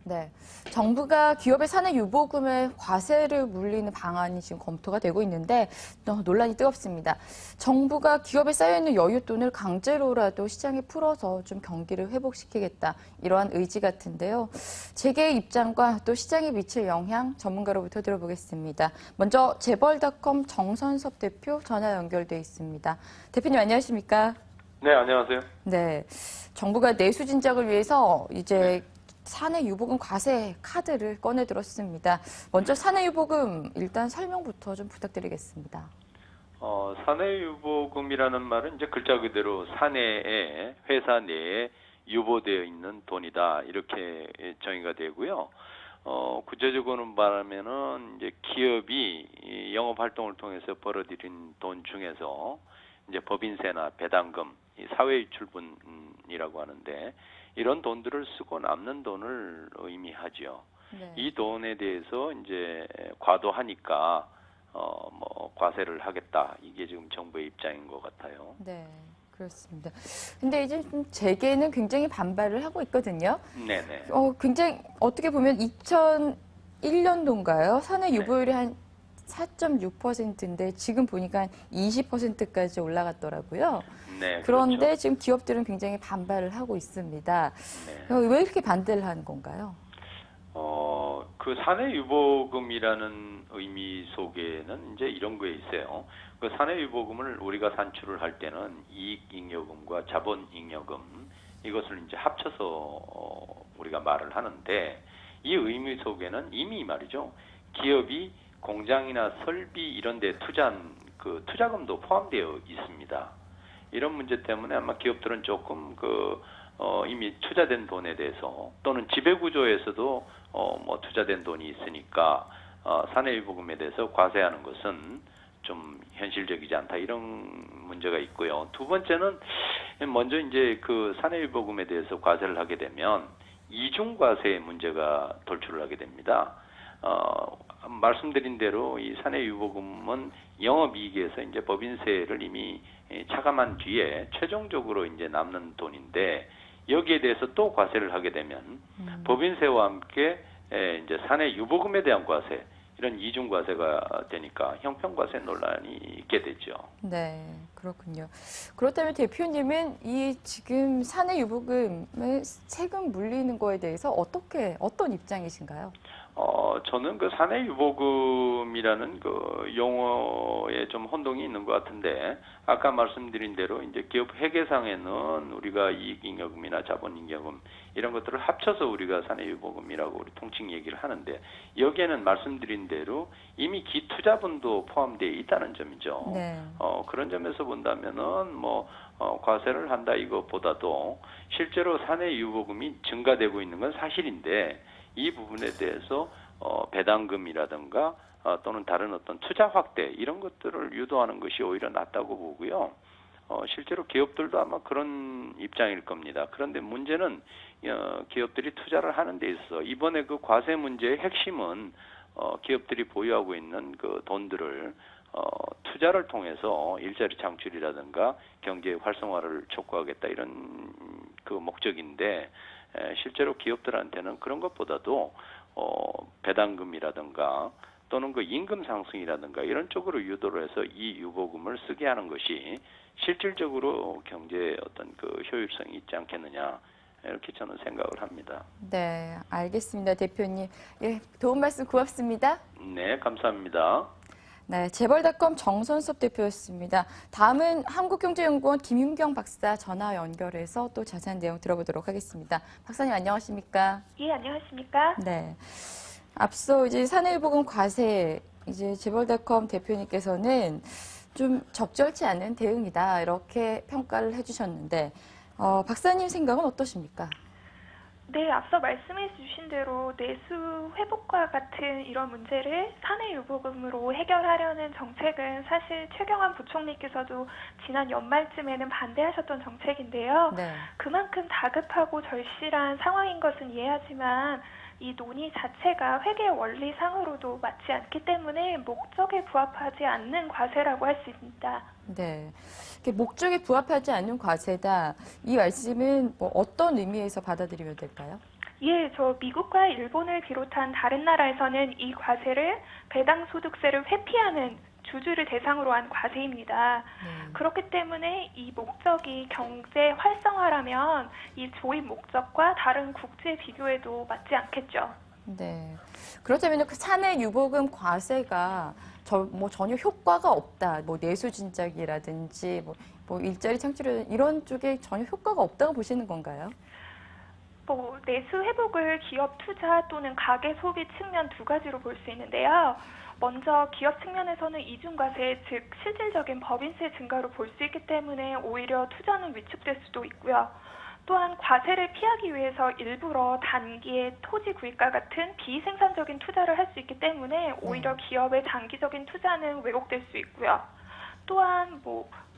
네, 정부가 기업의 사내 유보금의 과세를 물리는 방안이 지금 검토가 되고 있는데 논란이 뜨겁습니다. 정부가 기업에 쌓여있는 여윳돈을 강제로라도 시장에 풀어서 좀 경기를 회복시키겠다 이러한 의지 같은데요. 재계의 입장과 또 시장에 미칠 영향 전문가로부터 들어보겠습니다. 먼저 재벌닷컴 정선섭 대표 전화 연결돼 있습니다. 대표님 안녕하십니까? 네, 안녕하세요. 네, 정부가 내수 진작을 위해서 이제 사내 유보금 과세 카드를 꺼내 들었습니다. 먼저 사내 유보금 일단 설명부터 좀 부탁드리겠습니다. 사내 유보금이라는 말은 이제 글자 그대로 사내에 회사 내에 유보되어 있는 돈이다 이렇게 정의가 되고요. 구체적으로 말하면은 이제 기업이 영업 활동을 통해서 벌어들인 돈 중에서 이제 법인세나 배당금, 사회유출분이라고 하는데 이런 돈들을 쓰고 남는 돈을 의미하죠. 네. 이 돈에 대해서 이제 과도하니까 뭐 과세를 하겠다. 이게 지금 정부의 입장인 것 같아요. 네, 그렇습니다. 근데 이제 좀 재계는 굉장히 반발을 하고 있거든요. 네네. 굉장히 어떻게 보면 2001년도인가요? 사내 유보율이 한 4.6%인데 지금 보니까 20%까지 올라갔더라고요. 네. 그런데 그렇죠. 지금 기업들은 굉장히 반발을 하고 있습니다. 네. 왜 이렇게 반대를 하는 건가요? 그 사내 유보금이라는 의미 속에는 이제 이런 게 있어요. 그 사내 유보금을 우리가 산출을 할 때는 이익잉여금과 자본잉여금 이것을 이제 합쳐서 우리가 말을 하는데 이 의미 속에는 이미 말이죠. 기업이 공장이나 설비 이런 데 투자한 그 투자금도 포함되어 있습니다. 이런 문제 때문에 아마 기업들은 조금 이미 투자된 돈에 대해서 또는 지배구조에서도 뭐 투자된 돈이 있으니까 사내유보금에 대해서 과세하는 것은 좀 현실적이지 않다 이런 문제가 있고요. 두 번째는 먼저 이제 그 사내유보금에 대해서 과세를 하게 되면 이중과세의 문제가 돌출을 하게 됩니다. 말씀드린 대로 이 사내유보금은 영업이익에서 이제 법인세를 이미 차감한 뒤에 최종적으로 이제 남는 돈인데 여기에 대해서 또 과세를 하게 되면 법인세와 함께 이제 사내유보금에 대한 과세 이런 이중과세가 되니까 형평과세 논란이 있게 되죠. 네, 그렇군요. 그렇다면 대표님은 이 지금 사내 유보금을 세금 물리는 거에 대해서 어떤 입장이신가요? 저는 그 사내유보금이라는 그 용어에 좀 혼동이 있는 것 같은데, 아까 말씀드린 대로 이제 기업 회계상에는 우리가 이익잉여금이나 자본잉여금 이런 것들을 합쳐서 우리가 사내유보금이라고 우리 통칭 얘기를 하는데, 여기에는 말씀드린 대로 이미 기투자분도 포함되어 있다는 점이죠. 네. 그런 점에서 본다면은 과세를 한다 이것보다도 실제로 사내유보금이 증가되고 있는 건 사실인데, 이 부분에 대해서 배당금이라든가 또는 다른 어떤 투자 확대 이런 것들을 유도하는 것이 오히려 낫다고 보고요. 실제로 기업들도 아마 그런 입장일 겁니다. 그런데 문제는 기업들이 투자를 하는 데 있어서 이번에 그 과세 문제의 핵심은 기업들이 보유하고 있는 그 돈들을 투자를 통해서 일자리 창출이라든가 경제 활성화를 촉구하겠다 이런 그 목적인데 실제로 기업들한테는 그런 것보다도 배당금이라든가 또는 그 임금 상승이라든가 이런 쪽으로 유도를 해서 이 유보금을 쓰게 하는 것이 실질적으로 경제에 어떤 그 효율성이 있지 않겠느냐 이렇게 저는 생각을 합니다. 네, 알겠습니다, 대표님. 예, 도움 말씀 고맙습니다. 네, 감사합니다. 네, 재벌닷컴 정선섭 대표였습니다. 다음은 한국경제연구원 김윤경 박사 전화 연결해서 또 자세한 내용 들어보도록 하겠습니다. 박사님 안녕하십니까? 예, 안녕하십니까? 네. 앞서 이제 사내유보금 과세 이제 재벌닷컴 대표님께서는 좀 적절치 않은 대응이다 이렇게 평가를 해주셨는데 박사님 생각은 어떠십니까? 네, 앞서 말씀해 주신 대로 내수 회복과 같은 이런 문제를 사내 유보금으로 해결하려는 정책은 사실 최경환 부총리께서도 지난 연말쯤에는 반대하셨던 정책인데요. 네. 그만큼 다급하고 절실한 상황인 것은 이해하지만 이 논의 자체가 회계 원리상으로도 맞지 않기 때문에 목적에 부합하지 않는 과세라고 할 수 있습니다. 네. 목적에 부합하지 않는 과세다. 이 말씀은 뭐 어떤 의미에서 받아들이면 될까요? 예, 저 미국과 일본을 비롯한 다른 나라에서는 이 과세를 배당 소득세를 회피하는 주주를 대상으로 한 과세입니다. 그렇기 때문에 이 목적이 경제 활성화라면 이 조입 목적과 다른 국제 비교에도 맞지 않겠죠. 네. 그렇다면 그 사내 유보금 과세가 전혀 효과가 없다. 뭐 내수 진작이라든지 뭐 일자리 창출 이런 쪽에 전혀 효과가 없다고 보시는 건가요? 내수 회복을 기업 투자 또는 가계 소비 측면 두 가지로 볼 수 있는데요. 먼저 기업 측면에서는 이중과세, 즉 실질적인 법인세 증가로 볼 수 있기 때문에 오히려 투자는 위축될 수도 있고요. 또한 과세를 피하기 위해서 일부러 단기에 토지 구입과 같은 비생산적인 투자를 할 수 있기 때문에 오히려 기업의 장기적인 투자는 왜곡될 수 있고요. 또한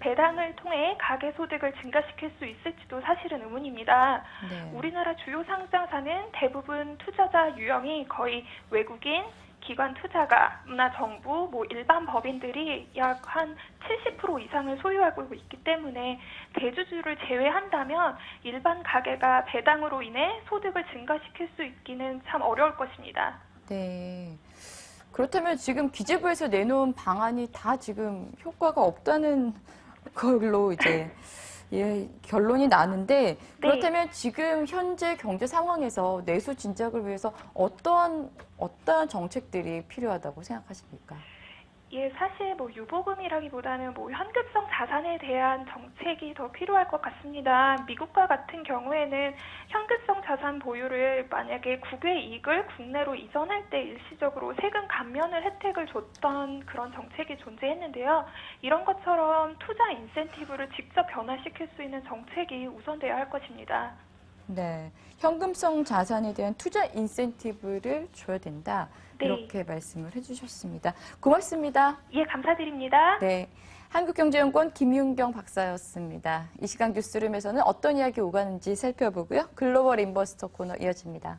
배당을 통해 가계소득을 증가시킬 수 있을지도 사실은 의문입니다. 네. 우리나라 주요 상장사는 대부분 투자자 유형이 거의 외국인, 기관 투자가나 정부, 일반 법인들이 약 한 70% 이상을 소유하고 있기 때문에 대주주를 제외한다면 일반 가계가 배당으로 인해 소득을 증가시킬 수 있기는 참 어려울 것입니다. 네. 그렇다면 지금 기재부에서 내놓은 방안이 다 지금 효과가 없다는 걸로 이제 결론이 나는데 그렇다면 지금 현재 경제 상황에서 내수 진작을 위해서 어떠한 정책들이 필요하다고 생각하십니까? 예, 사실 유보금이라기보다는 현금성 자산에 대한 정책이 더 필요할 것 같습니다. 미국과 같은 경우에는 현금성 자산 보유를 만약에 국외 이익을 국내로 이전할 때 일시적으로 세금 감면을 혜택을 줬던 그런 정책이 존재했는데요. 이런 것처럼 투자 인센티브를 직접 변화시킬 수 있는 정책이 우선돼야 할 것입니다. 네, 현금성 자산에 대한 투자 인센티브를 줘야 된다. 네. 이렇게 말씀을 해주셨습니다. 고맙습니다. 예, 감사드립니다. 네, 한국경제연구원 김윤경 박사였습니다. 이 시간 뉴스룸에서는 어떤 이야기 오가는지 살펴보고요. 글로벌 인버스터 코너 이어집니다.